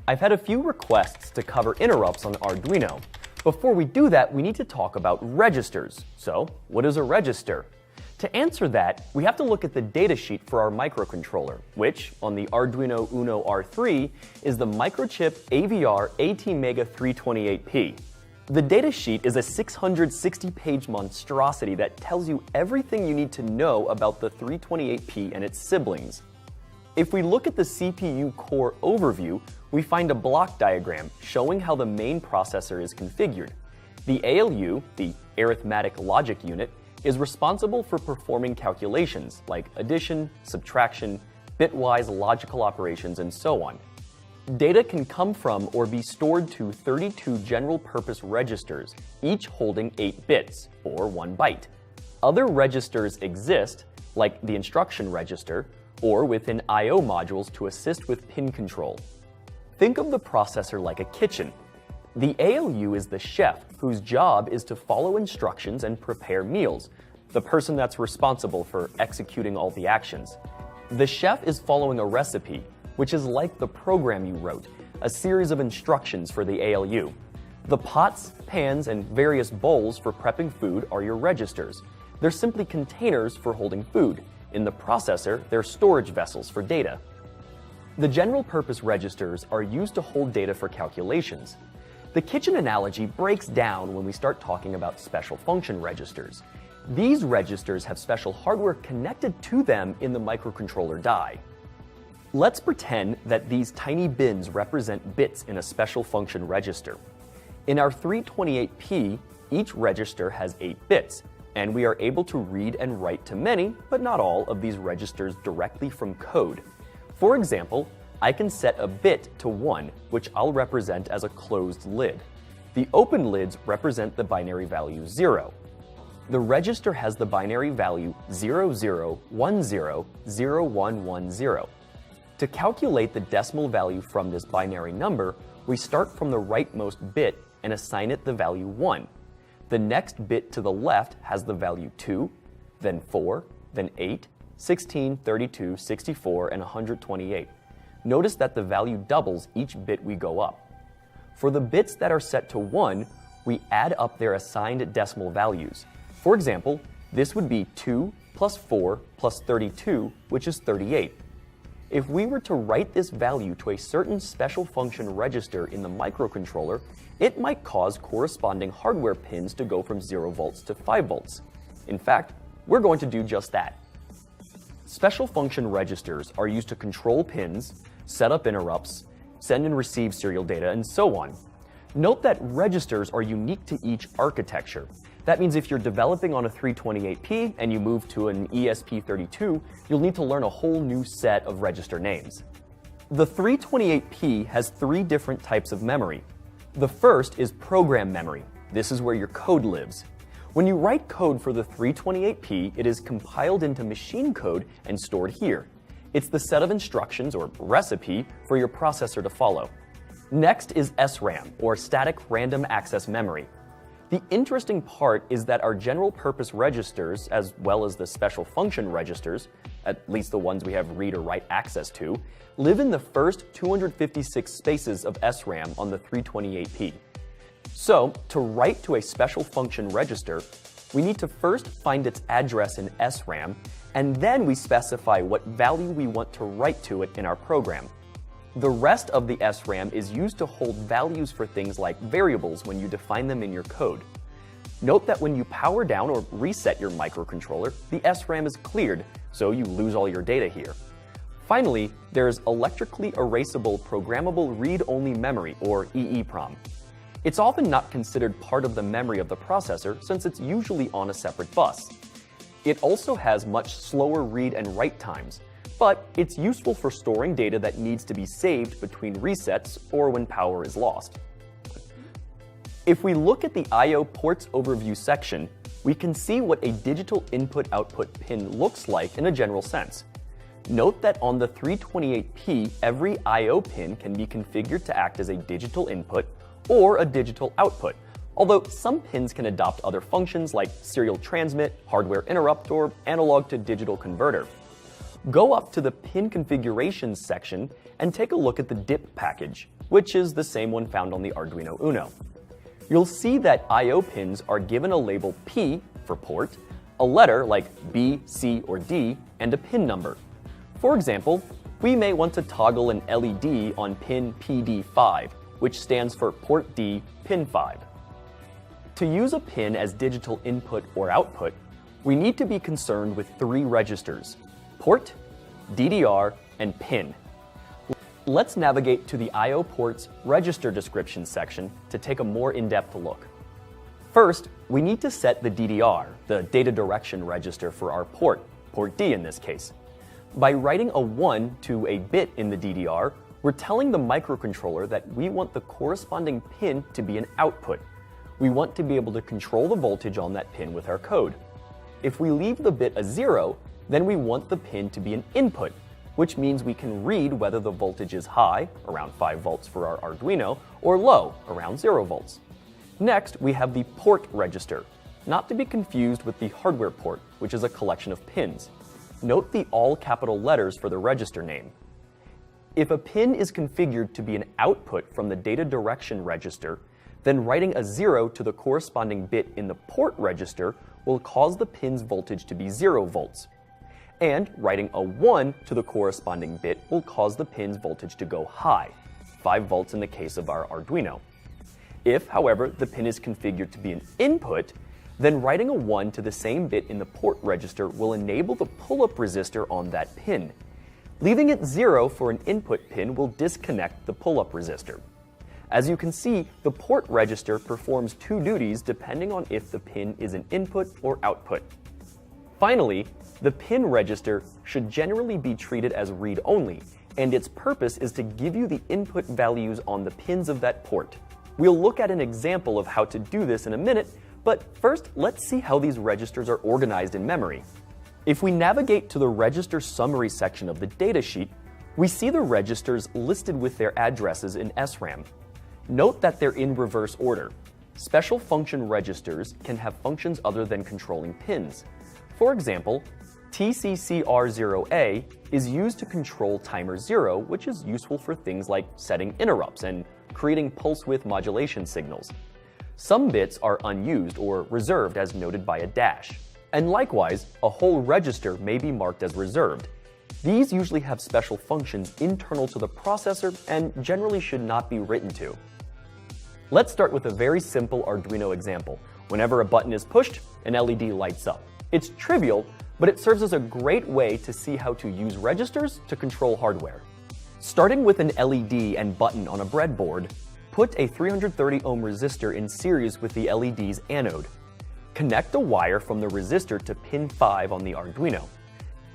I've had a few requests to cover interrupts on Arduino. Before we do that, we need to talk about registers. So, what is a register? To answer that, we have to look at the datasheet for our microcontroller, which, on the Arduino Uno R3, is the microchip AVR ATmega 328P. The datasheet is a 660-page monstrosity that tells you everything you need to know about the 328P and its siblings. If we look at the CPU core overview, we find a block diagram showing how the main processor is configured. The ALU, the arithmetic logic unit, is responsible for performing calculations like addition, subtraction, bitwise logical operations, and so on. Data can come from or be stored to 32 general-purpose registers, each holding 8 bits, or 1 byte. Other registers exist, like the instruction register, or within I/O modules to assist with pin control. Think of the processor like a kitchen. The ALU is the chef, whose job is to follow instructions and prepare meals, the person that's responsible for executing all the actions. The chef is following a recipe, which is like the program you wrote, a series of instructions for the ALU. The pots, pans, and various bowls for prepping food are your registers. They're simply containers for holding food. In the processor, they're storage vessels for data. The general-purpose registers are used to hold data for calculations. The kitchen analogy breaks down when we start talking about special function registers. These registers have special hardware connected to them in the microcontroller die. Let's pretend that these tiny bins represent bits in a special function register. In our 328P, each register has 8 bits, and we are able to read and write to many, but not all, of these registers directly from code. For example, I can set a bit to 1, which I'll represent as a closed lid. The open lids represent the binary value 0. The register has the binary value 00100110. To calculate the decimal value from this binary number, we start from the rightmost bit and assign it the value 1. The next bit to the left has the value 2, then 4, then 8, 16, 32, 64, and 128. Notice that the value doubles each bit we go up. For the bits that are set to 1, we add up their assigned decimal values. For example, this would be 2 plus 4 plus 32, which is 38. If we were to write this value to a certain special function register in the microcontroller, it might cause corresponding hardware pins to go from 0 volts to 5 volts. In fact, we're going to do just that. Special function registers are used to control pins, set up interrupts, send and receive serial data, and so on. Note that registers are unique to each architecture. That means if you're developing on a 328P and you move to an ESP32, you'll need to learn a whole new set of register names. The 328P has 3 different types of memory. The first is program memory. This is where your code lives. When you write code for the 328P, it is compiled into machine code and stored here. It's the set of instructions, or recipe, for your processor to follow. Next is SRAM, or static random access memory. The interesting part is that our general-purpose registers, as well as the special function registers, at least the ones we have read or write access to, live in the first 256 spaces of SRAM on the 328P. So, to write to a special function register, we need to first find its address in SRAM, and then we specify what value we want to write to it in our program. The rest of the SRAM is used to hold values for things like variables when you define them in your code. Note that when you power down or reset your microcontroller, the SRAM is cleared, so you lose all your data here. Finally, there's electrically erasable programmable read-only memory, or EEPROM. It's often not considered part of the memory of the processor since it's usually on a separate bus. It also has much slower read and write times, but it's useful for storing data that needs to be saved between resets or when power is lost. If we look at the I/O ports overview section, we can see what a digital input-output pin looks like in a general sense. Note that on the 328P, every I/O pin can be configured to act as a digital input or a digital output, although some pins can adopt other functions like serial transmit, hardware interrupt, or analog to digital converter. Go up to the pin configurations section and take a look at the DIP package, which is the same one found on the Arduino Uno. You'll see that I/O pins are given a label P for port, a letter like B, C, or D, and a pin number. For example, we may want to toggle an LED on pin PD5, which stands for port D, pin 5. To use a pin as digital input or output, we need to be concerned with 3 registers: port, DDR, and pin. Let's navigate to the I/O ports register description section to take a more in-depth look. First, we need to set the DDR, the data direction register for our port D in this case. By writing a 1 to a bit in the DDR, we're telling the microcontroller that we want the corresponding pin to be an output. We want to be able to control the voltage on that pin with our code. If we leave the bit a 0, then we want the pin to be an input, which means we can read whether the voltage is high, around 5 volts for our Arduino, or low, around 0 volts. Next, we have the port register, not to be confused with the hardware port, which is a collection of pins. Note the all capital letters for the register name. If a pin is configured to be an output from the data direction register, then writing a 0 to the corresponding bit in the port register will cause the pin's voltage to be 0 volts. And writing a 1 to the corresponding bit will cause the pin's voltage to go high, 5 volts in the case of our Arduino. If, however, the pin is configured to be an input, then writing a 1 to the same bit in the port register will enable the pull-up resistor on that pin. Leaving it 0 for an input pin will disconnect the pull-up resistor. As you can see, the port register performs 2 duties depending on if the pin is an input or output. Finally, the pin register should generally be treated as read-only, and its purpose is to give you the input values on the pins of that port. We'll look at an example of how to do this in a minute, but first let's see how these registers are organized in memory. If we navigate to the register summary section of the datasheet, we see the registers listed with their addresses in SRAM. Note that they're in reverse order. Special function registers can have functions other than controlling pins. For example, TCCR0A is used to control timer 0, which is useful for things like setting interrupts and creating pulse width modulation signals. Some bits are unused or reserved as noted by a dash. And likewise, a whole register may be marked as reserved. These usually have special functions internal to the processor and generally should not be written to. Let's start with a very simple Arduino example. Whenever a button is pushed, an LED lights up. It's trivial, but it serves as a great way to see how to use registers to control hardware. Starting with an LED and button on a breadboard, put a 330 ohm resistor in series with the LED's anode. Connect a wire from the resistor to pin 5 on the Arduino.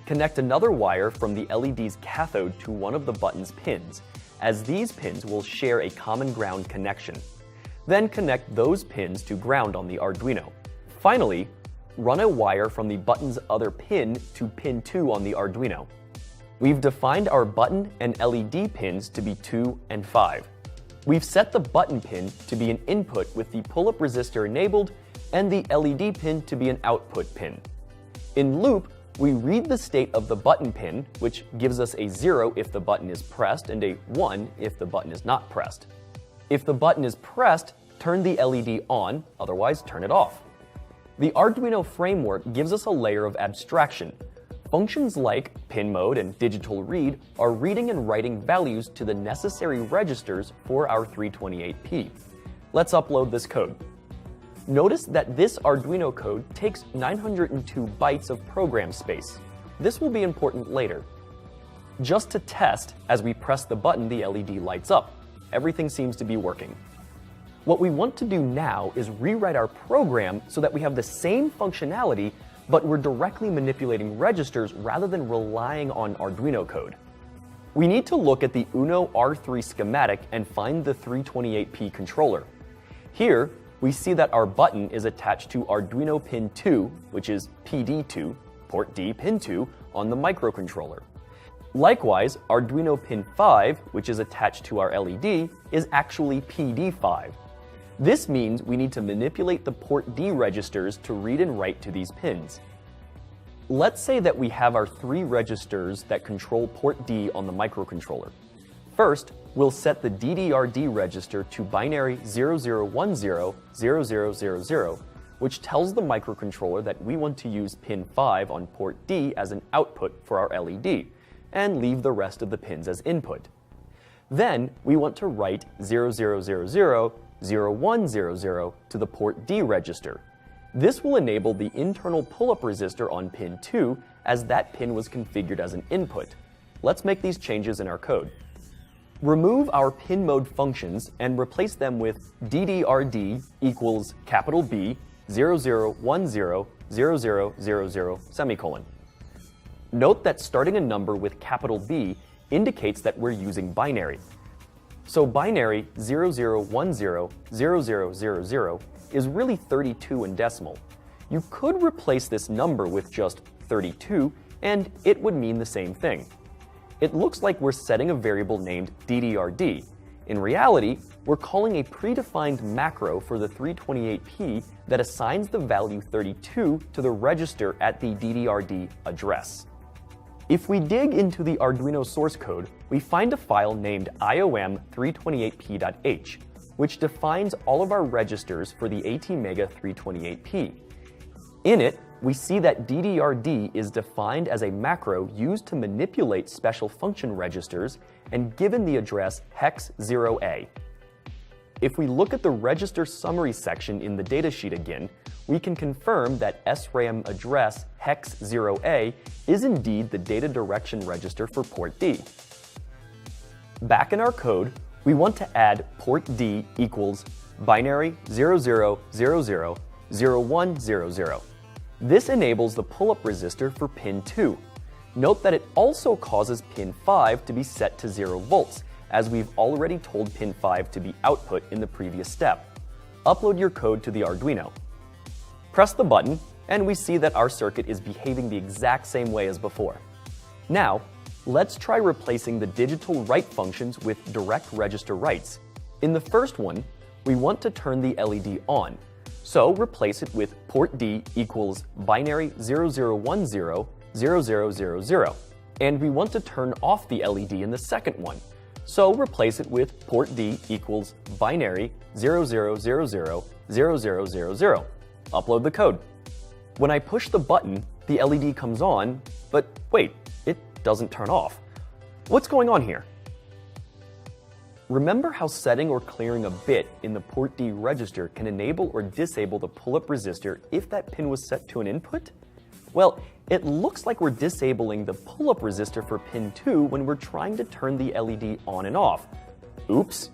Connect another wire from the LED's cathode to one of the button's pins, as these pins will share a common ground connection. Then connect those pins to ground on the Arduino. Finally, run a wire from the button's other pin to pin 2 on the Arduino. We've defined our button and LED pins to be 2 and 5. We've set the button pin to be an input with the pull-up resistor enabled and the LED pin to be an output pin. In loop, we read the state of the button pin, which gives us a 0 if the button is pressed and a 1 if the button is not pressed. If the button is pressed, turn the LED on, otherwise turn it off. The Arduino framework gives us a layer of abstraction. Functions like pin mode and digital read are reading and writing values to the necessary registers for our 328P. Let's upload this code. Notice that this Arduino code takes 902 bytes of program space. This will be important later. Just to test, as we press the button, the LED lights up. Everything seems to be working. What we want to do now is rewrite our program so that we have the same functionality, but we're directly manipulating registers rather than relying on Arduino code. We need to look at the Uno R3 schematic and find the 328P controller. Here, we see that our button is attached to Arduino pin 2, which is PD2, port D pin 2, on the microcontroller. Likewise, Arduino pin 5, which is attached to our LED, is actually PD5. This means we need to manipulate the port D registers to read and write to these pins. Let's say that we have our 3 registers that control port D on the microcontroller. First, we'll set the DDRD register to binary 00100000, which tells the microcontroller that we want to use pin 5 on port D as an output for our LED, and leave the rest of the pins as input. Then, we want to write 00000100 to the port D register. This will enable the internal pull-up resistor on pin 2, as that pin was configured as an input. Let's make these changes in our code. Remove our pin mode functions and replace them with DDRD equals capital B 00100000 semicolon. Note that starting a number with capital B indicates that we're using binary. So binary 00100000 is really 32 in decimal. You could replace this number with just 32, and it would mean the same thing. It looks like we're setting a variable named DDRD. In reality, we're calling a predefined macro for the 328P that assigns the value 32 to the register at the DDRD address. If we dig into the Arduino source code, we find a file named iom328p.h, which defines all of our registers for the ATmega 328P. In it, we see that DDRD is defined as a macro used to manipulate special function registers and given the address hex 0A. If we look at the register summary section in the datasheet again, we can confirm that SRAM address hex 0A is indeed the data direction register for port D. Back in our code, we want to add port D equals binary 00000100. This enables the pull-up resistor for pin 2. Note that it also causes pin 5 to be set to 0 volts, as we've already told pin 5 to be output in the previous step. Upload your code to the Arduino. Press the button, and we see that our circuit is behaving the exact same way as before. Now, let's try replacing the digital write functions with direct register writes. In the first one, we want to turn the LED on, so replace it with port D equals binary 00100000. And we want to turn off the LED in the second one, so replace it with port D equals binary 00000000. Upload the code. When I push the button, the LED comes on, but wait, it doesn't turn off. What's going on here? Remember how setting or clearing a bit in the port D register can enable or disable the pull-up resistor if that pin was set to an input? Well, it looks like we're disabling the pull-up resistor for pin 2 when we're trying to turn the LED on and off. Oops.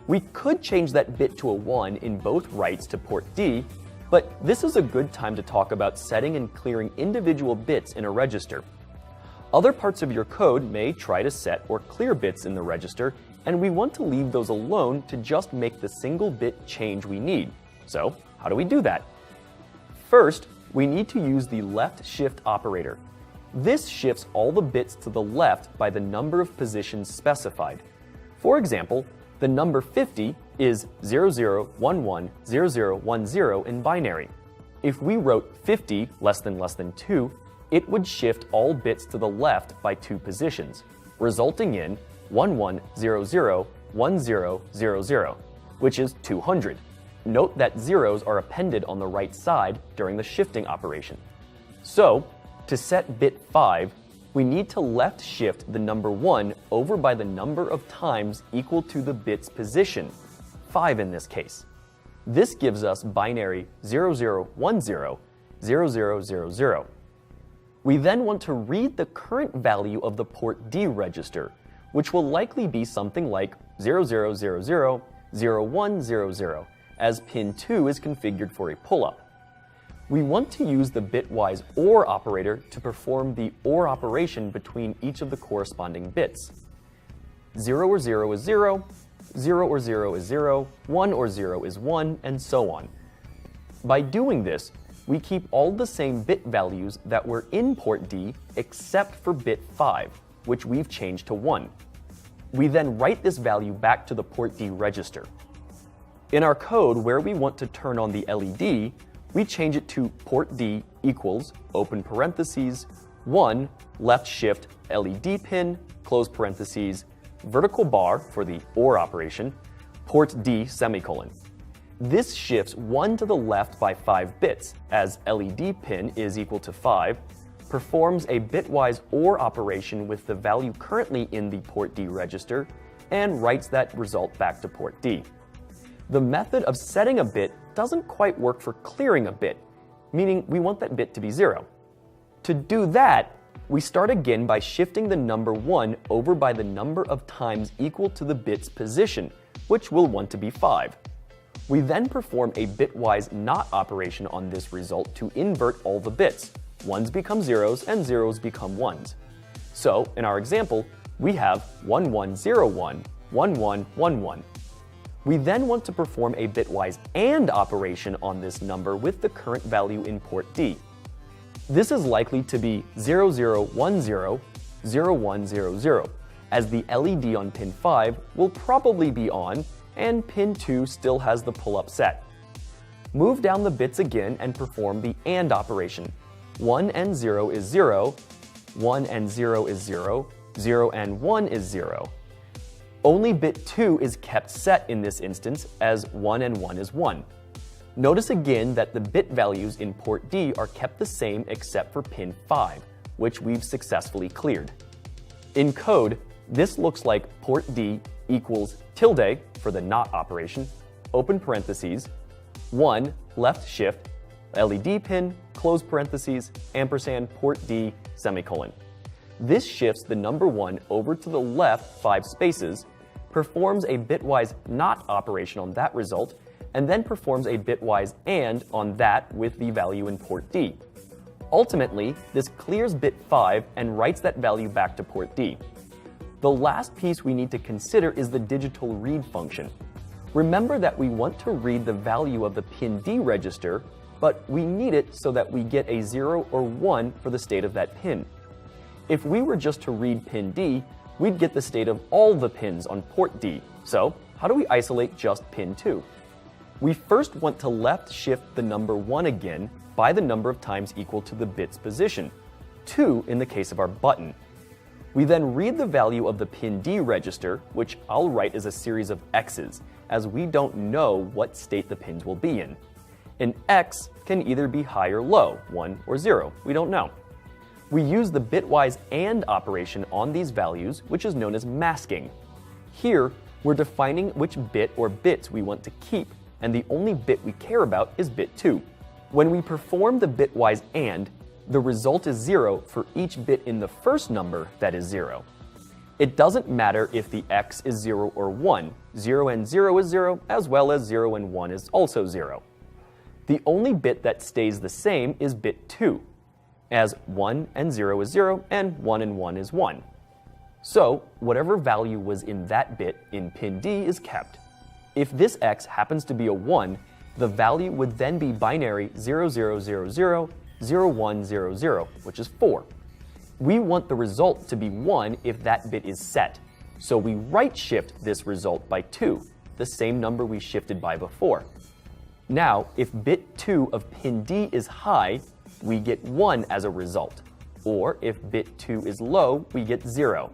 We could change that bit to a 1 in both writes to port D, but this is a good time to talk about setting and clearing individual bits in a register. Other parts of your code may try to set or clear bits in the register, and we want to leave those alone to just make the single bit change we need. So, how do we do that? First, we need to use the left shift operator. This shifts all the bits to the left by the number of positions specified. For example, the number 50 is 00110010 in binary. If we wrote 50 less than 2, it would shift all bits to the left by 2 positions, resulting in 11001000, which is 200. Note that zeros are appended on the right side during the shifting operation. So, to set bit 5, we need to left shift the number 1 over by the number of times equal to the bit's position, 5 in this case. This gives us binary 00100000. We then want to read the current value of the port D register, which will likely be something like 00000100, as pin 2 is configured for a pull-up. We want to use the bitwise OR operator to perform the OR operation between each of the corresponding bits. 0 or 0 is 0, 0 or 0 is 0, 1 or 0 is 1, and so on. By doing this, we keep all the same bit values that were in port D except for bit 5, which we've changed to 1. We then write this value back to the port D register. In our code where we want to turn on the LED, we change it to port D equals, open parentheses, 1 left shift LED pin, close parentheses, vertical bar for the OR operation, port D semicolon. This shifts 1 to the left by 5 bits, as LED pin is equal to 5, performs a bitwise OR operation with the value currently in the port D register, and writes that result back to port D. The method of setting a bit doesn't quite work for clearing a bit, meaning we want that bit to be 0. To do that, we start again by shifting the number 1 over by the number of times equal to the bit's position, which we'll want to be 5. We then perform a bitwise NOT operation on this result to invert all the bits. 1s become 0s and 0s become 1s. So, in our example, we have 1101, 1111. We then want to perform a bitwise AND operation on this number with the current value in port D. This is likely to be 0010, 0100, as the LED on pin 5 will probably be on, and pin 2 still has the pull-up set. Move down the bits again and perform the AND operation. 1 and 0 is 0, 1 and 0 is 0, 0 and 1 is 0. Only bit 2 is kept set in this instance, as 1 and 1 is 1. Notice again that the bit values in port D are kept the same except for pin 5, which we've successfully cleared. In code, this looks like port D equals tilde for the NOT operation, open parentheses, 1 left shift, LED pin, close parentheses, ampersand port D semicolon. This shifts the number 1 over to the left 5 spaces, performs a bitwise NOT operation on that result, and then performs a bitwise AND on that with the value in port D. Ultimately, this clears bit 5 and writes that value back to port D. The last piece we need to consider is the digital read function. Remember that we want to read the value of the pin D register, but we need it so that we get a 0 or 1 for the state of that pin. If we were just to read pin D, we'd get the state of all the pins on port D. So, how do we isolate just pin 2? We first want to left shift the number 1 again by the number of times equal to the bit's position, 2 in the case of our button. We then read the value of the pin D register, which I'll write as a series of X's, as we don't know what state the pins will be in. An X can either be high or low, 1 or 0, we don't know. We use the bitwise AND operation on these values, which is known as masking. Here, we're defining which bit or bits we want to keep, and the only bit we care about is bit 2. When we perform the bitwise AND, the result is 0 for each bit in the first number that is 0. It doesn't matter if the X is 0 or 1, 0 and 0 is 0, as well as 0 and 1 is also 0. The only bit that stays the same is bit 2, as 1 and 0 is 0, and 1 and 1 is 1. So, whatever value was in that bit in pin D is kept. If this X happens to be a 1, the value would then be binary 0000, 0100, which is 4. We want the result to be 1 if that bit is set, so we right shift this result by 2, the same number we shifted by before. Now, if bit 2 of pin D is high, we get 1 as a result, or if bit 2 is low, we get 0.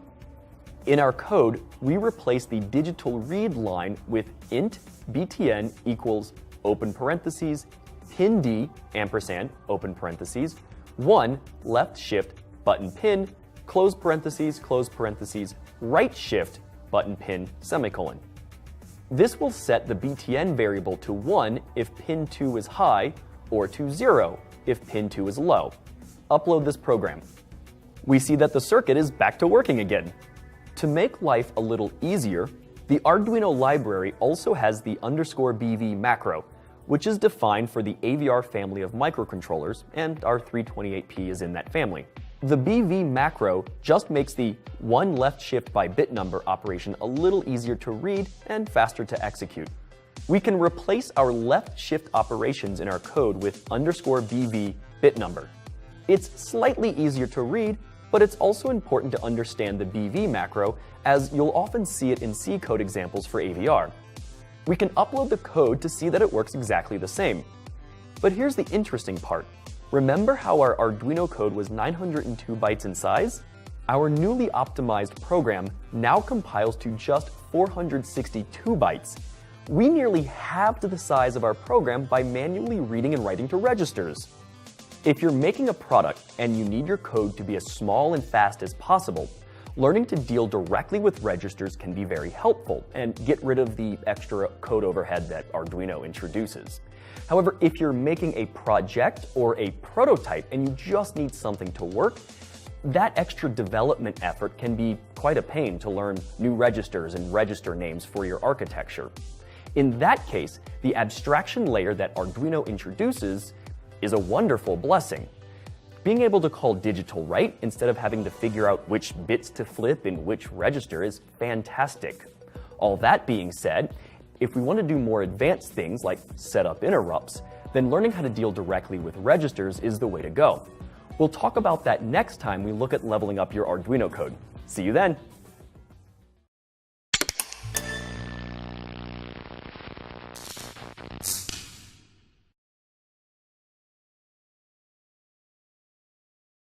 In our code, we replace the digital read line with int btn equals open parentheses pin D ampersand open parentheses 1 left shift button pin close parentheses right shift button pin semicolon. This will set the btn variable to 1 if pin 2 is high or to 0 if pin 2 is low. Upload this program. We see that the circuit is back to working again. To make life a little easier, the Arduino library also has the _BV macro, which is defined for the AVR family of microcontrollers, and our 328P is in that family. The BV macro just makes the 1 left shift by bit number operation a little easier to read and faster to execute. We can replace our left shift operations in our code with _BV bit number. It's slightly easier to read, but it's also important to understand the BV macro, as you'll often see it in C code examples for AVR. We can upload the code to see that it works exactly the same. But here's the interesting part. Remember how our Arduino code was 902 bytes in size? Our newly optimized program now compiles to just 462 bytes. We nearly halved the size of our program by manually reading and writing to registers. If you're making a product and you need your code to be as small and fast as possible, learning to deal directly with registers can be very helpful and get rid of the extra code overhead that Arduino introduces. However, if you're making a project or a prototype and you just need something to work, that extra development effort can be quite a pain to learn new registers and register names for your architecture. In that case, the abstraction layer that Arduino introduces is a wonderful blessing. Being able to call digital write instead of having to figure out which bits to flip in which register is fantastic. All that being said, if we want to do more advanced things like set up interrupts, then learning how to deal directly with registers is the way to go. We'll talk about that next time we look at leveling up your Arduino code. See you then!